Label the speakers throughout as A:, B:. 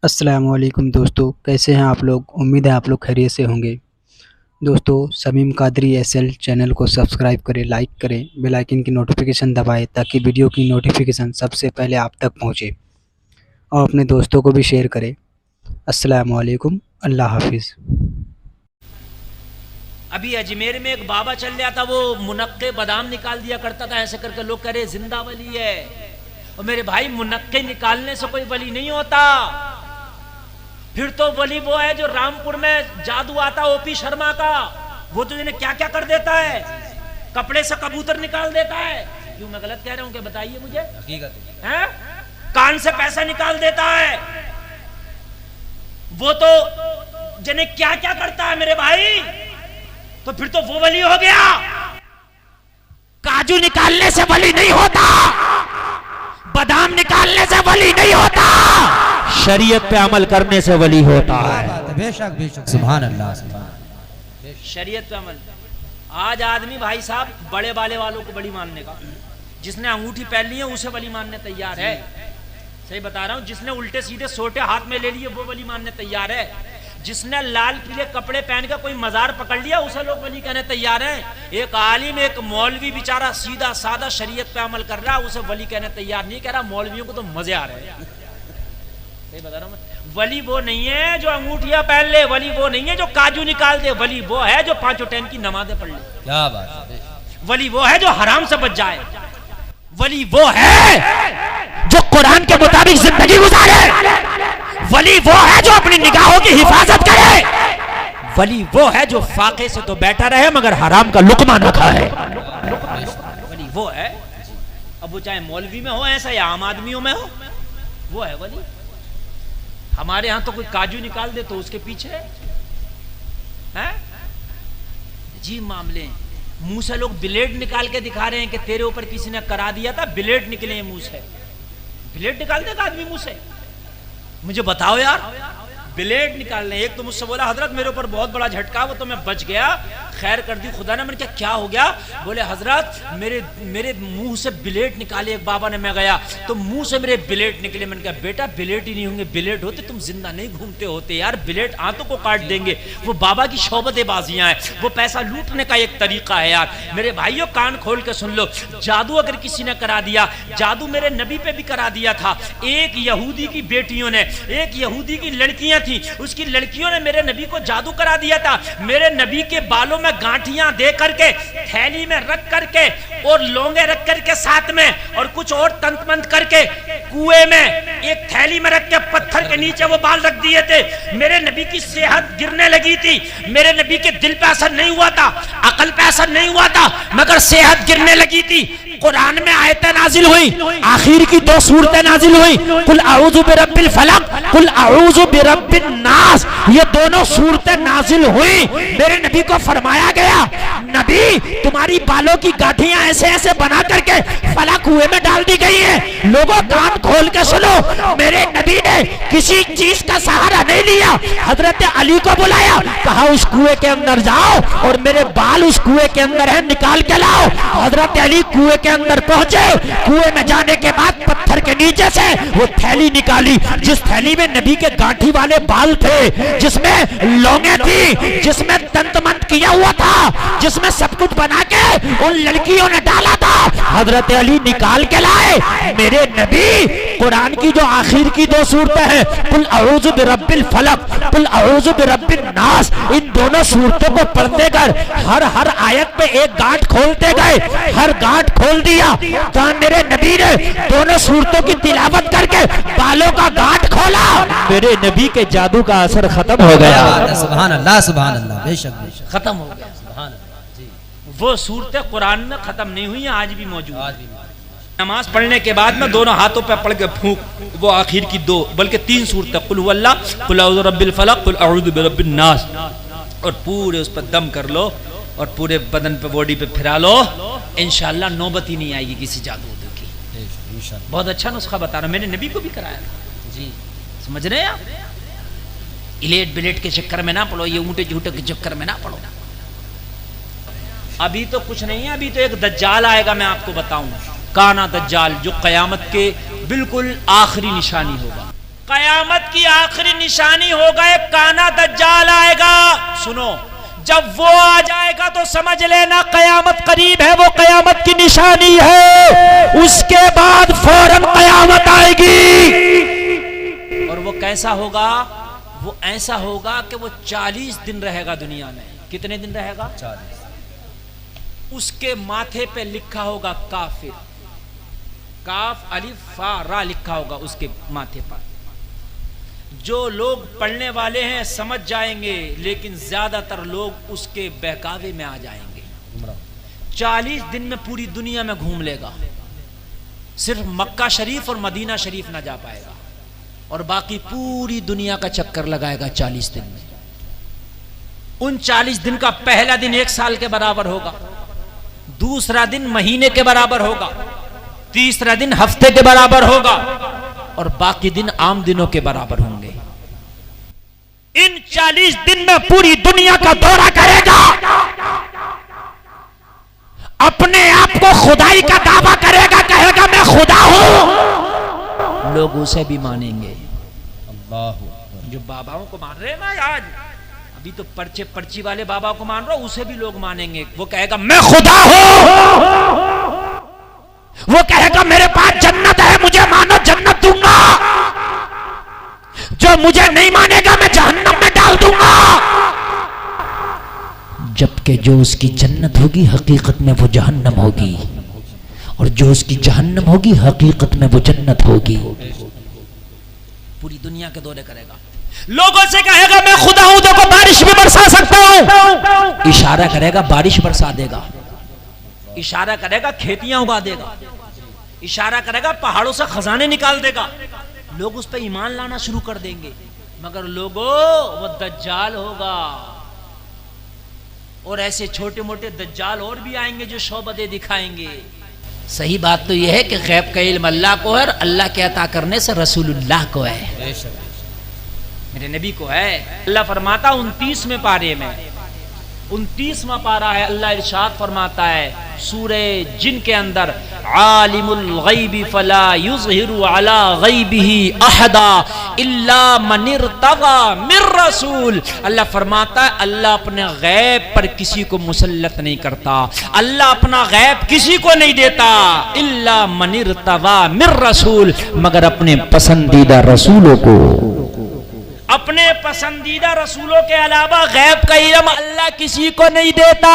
A: अस्सलामुअलैकुम दोस्तों, कैसे हैं आप लोग। उम्मीद है आप लोग खैरियत से होंगे। दोस्तों, शमीम कादरी एसएल चैनल को सब्सक्राइब करें, लाइक करें, बेल आइकन की नोटिफिकेशन दबाएं ताकि वीडियो की नोटिफिकेशन सबसे पहले आप तक पहुंचे और अपने दोस्तों को भी शेयर करें। अस्सलामुअलैकुम, अल्लाह हाफिज़।
B: अभी अजमेर में एक बाबा चल रहा था, वो मुनक्के बादाम निकाल दिया करता था, ऐसे करके लोग कह रहे जिंदा वली है। और मेरे भाई, मुनक्के निकालने से कोई वली नहीं होता। फिर तो वली वो है जो रामपुर में जादू आता ओपी शर्मा का, वो तो इन्हें क्या क्या कर देता है, कपड़े से कबूतर निकाल देता है। क्यों मैं गलत कह रहा हूं क्या, बताइए मुझे। हकीकत है, कान से पैसा निकाल देता है, वो तो जिन्हें क्या क्या करता है मेरे भाई। तो फिर तो वो वली हो गया। काजू निकालने से वली नहीं होता, बादाम निकालने से वली नहीं होता, शरीयत पे अमल करने से वली होता है।
C: बेशक बेशक, सुभान अल्लाह।
B: शरीयत पे अमल। आज आदमी भाई साहब बड़े बाले वालों को बली मानने का, जिसने अंगूठी पहन ली है उसे वली मानने तैयार है। सही बता रहा हूं, जिसने उल्टे सीधे सोटे हाथ में ले लिए वो वली मानने तैयार है। जिसने लाल पीले कपड़े पहन कर कोई मजार पकड़ लिया उसे लोग वली कहने तैयार हैं। एक आलिम, एक मौलवी बेचारा सीधा साधा शरीयत पे अमल कर रहा है, उसे वली कहने तैयार नहीं। कह रहा मौलवियों को तो मजे आ रहे हैं। सही बता रहा हूं मैं। वली वो नहीं है जो अंगूठियां पहन ले, वली वो नहीं है जो काजू निकाल दे, वली वो है जो 5 टाइम की नमाजें पढ़ ले।
C: क्या बात है।
B: वली वो है जो हराम से बच जाए, वली वो है जो कुरान के मुताबिक जिंदगी गुजारे, वली वो है जो अपनी निगाहों की हिफाजत करे, वली वो है जो फाके से तो बैठा रहे मगर हराम का लुकमा न खाए। वली वो है। अब वो चाहे मौलवी में हो ऐसा या आम आदमियों में हो, वो है वली। हमारे यहां तो कोई काजू निकाल दे तो उसके पीछे है जी मामले। मुंह से लोग ब्लेड निकाल के दिखा रहे हैं कि तेरे ऊपर किसी ने करा दिया था, ब्लेड निकले मुंह से। ब्लेड निकाल देगा आदमी मुंह से? मुझे बताओ यार, ब्लेड निकालने। एक तो मुझसे बोला हजरत मेरे ऊपर बहुत बड़ा झटका, वो तो मैं बच गया, खैर कर दी खुदा ने। मैंने क्या क्या हो गया? बोले हजरत मेरे मुंह से ब्लेड निकाले एक बाबा ने। मैं गया तो मुंह से मेरे ब्लेड निकले। मैंने कहा बेटा ब्लेड ही नहीं होंगे, ब्लेड होते तुम जिंदा नहीं घूमते होते यार, ब्लेड आंतों को काट देंगे। वो बाबा की शौबतेबाजियां हैं, वो पैसा लूटने का एक तरीका है यार। मेरे भाइयों कान खोल के सुन लो, जादू अगर किसी ने करा दिया, जादू मेरे नबी पे भी करा दिया था। एक यहूदी की बेटियों ने, एक यहूदी की लड़कियां थी, उसकी लड़कियों ने मेरे नबी को जादू करा दिया था। मेरे नबी के बालों में गांठियां दे करके, थैली में रख करके और लौंगे रख करके साथ में, और कुछ और तंत्र मंत्र करके कुएं में एक थैली में रख के पत्थर के नीचे वो बाल रख दिए थे। मेरे नबी की सेहत गिरने लगी थी। मेरे नबी के दिल पे असर नहीं हुआ था, अकल पे असर नहीं हुआ था, मगर सेहत गिरने लगी थी। कुरान में आयतें नाजिल हुई, आखिर की 2 सूरतें नाजिल हुई, कुल अऊज़ु बिरब्बिल फलक, कुल अऊज़ु बिरब्बिन नास। ये दोनों सूरतें नाजिल हुई। मेरे नबी को फरमाया गया, नबी तुम्हारी बालों की गांठियां ऐसे ऐसे बना करके फलक कुएं में डाल दी गई है। लोगों कान खोल के सुनो, मेरे नबी ने किसी चीज का सहारा नहीं लिया। हजरत अली को बुलाया, कहा उस कुएं के अंदर जाओ और मेरे बाल उस कुएं के अंदर है, निकाल के लाओ। हजरत अली कुएं के अंदर पहुंचे। कुएं में जाने के बाद पत्थर के नीचे से वो थैली निकाली, जिस थैली में नबी के गांठी वाले बाल थे, जिसमें लौंगे थी, जिसमें तंत्र मंत्र किया हुआ था, जिसमें सब कुछ बना के उन लड़कियों ने डाला था। हजरत अली निकाल के लाए। मेरे नबी कुरान की जो आखिर की 2 सूरतें हैं, कुल अऊज़ु बिरब्बिल फलक, कुल अऊज़ु बिरब्बिन नास, इन दोनों सूरतों को पढ़ते कर हर आयत पे एक गांठ खोलते गए, हर गांठ खोल दिया। तो मेरे नबी ने दोनों सूरतों की तिलावत करके बालों का गांठ खोला। मेरे नबी के जादू का असर खत्म हो गया।
C: सुभान अल्लाह, सुभान अल्लाह, बेशक बेशक,
B: खत्म हो गया। सुभान अल्लाह जी। वो सूरतें कुरान में खत्म नहीं हुई, आज भी मौजूद है। नमाज पढ़ने के बाद में दोनों हाथों पे पढ़ के फूंक, वो आखिर की 2 बल्कि 3 सूरतें, कुल हुवल्लाह, कुल अऊज़ु बिरब्बिल फलक, कुल अऊज़ु बिरब्बिन नास, और पूरे उस पर दम कर लो और पूरे बदन पे, बॉडी पे फिरा लो। इंशाअल्लाह नौबत ही नहीं आएगी किसी जादू की। बहुत अच्छा नुस्खा बता रहा हूं, मैंने नबी को भी कराया था जी। समझ रहे हैं आप? इलेट बिलेट के चक्कर में ना पड़ो, ये ऊंटे झूठे के चक्कर में ना पड़ो। अभी तो कुछ नहीं है, अभी तो एक दज्जाल आएगा, मैं आपको बताऊं, काना दज्जाल, जो कयामत के बिल्कुल आखिरी निशानी होगा। कयामत की आखिरी निशानी होगा एक काना दज्जाल आएगा। सुनो, जब वो आ जाएगा तो समझ लेना कयामत करीब है, वो कयामत की निशानी है। उसके बाद फौरन कयामत आएगी। और वो कैसा होगा? वो ऐसा होगा कि वो 40 दिन रहेगा दुनिया में। कितने दिन रहेगा? 40। उसके माथे पे लिखा होगा काफिर, काफ अलिफ फा रा लिखा होगा उसके माथे पर। जो लोग पढ़ने वाले हैं समझ जाएंगे, लेकिन ज्यादातर लोग उसके बहकावे में आ जाएंगे। 40 दिन में पूरी दुनिया में घूम लेगा, सिर्फ मक्का शरीफ और मदीना शरीफ ना जा पाएगा, और बाकी पूरी दुनिया का चक्कर लगाएगा 40 दिन में। उन 40 दिन का पहला दिन 1 साल के बराबर होगा, दूसरा दिन महीने के बराबर होगा, तीसरा दिन हफ्ते के बराबर होगा, और बाकी दिन आम दिनों के बराबर होंगे। इन 40 दिन में पूरी दुनिया का दौरा करेगा, अपने आप को खुदाई का दावा करेगा, कहेगा मैं खुदा हूं। लोग उसे भी मानेंगे। अल्लाह। जो बाबाओं को मान रहे हैं ना आज, अभी तो पर्ची वाले बाबा को मान रहे हो, उसे भी लोग मानेंगे। वो कहेगा मैं खुदा हूं। वो कहेगा मेरे पास जन्नत है, मुझे मानो जन्नत दूंगा। जो मुझे नहीं मानेगा मैं जहन्नम में डाल दूंगा। जबकि जो उसकी जन्नत होगी हकीकत में वो जहन्नम होगी, और जो उसकी जहन्नम होगी हकीकत में वो जन्नत होगी। पूरी दुनिया के दौरे करेगा, लोगों से कहेगा मैं खुदा हूं, देखो बारिश भी बरसा सकता हूं। इशारा करेगा बारिश बरसा देगा, इशारा करेगा खेतियां उगा देगा, इशारा करेगा पहाड़ों से खजाने निकाल देगा। लोग उस पर ईमान लाना शुरू कर देंगे। मगर लोगों, वो दज्जाल होगा, और ऐसे छोटे मोटे दज्जाल और भी आएंगे जो शौबदे दिखाएंगे। सही बात तो यह है कि गैब का इल्म अल्लाह को है, और अल्लाह के अता करने से रसूलुल्लाह को है, मेरे नबी को है। अल्लाह फरमाता 29वें पारे में, 29वां पारा है, अल्लाह इरशाद फरमाता है सूरे जिन के अंदर, आलिमुल गैबी फला युज़हिरु अला गैबिही अहदा इल्ला मन इर्तज़ा मिर रसूल। अल्लाह फरमाता है अल्लाह अपने गैब पर किसी को मुसल्लत नहीं करता, अल्लाह अपना गैब किसी को नहीं देता, इल्ला मन इर्तज़ा मिर रसूल, मगर अपने पसंदीदा रसूलों को। अपने पसंदीदा रसूलों के अलावा गैब का इल्म अल्लाह किसी को नहीं देता।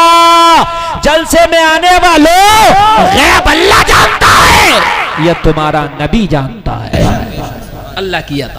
B: जलसे में आने वालों, गैब अल्लाह जानता है, यह तुम्हारा नबी जानता है। अल्लाह की अता।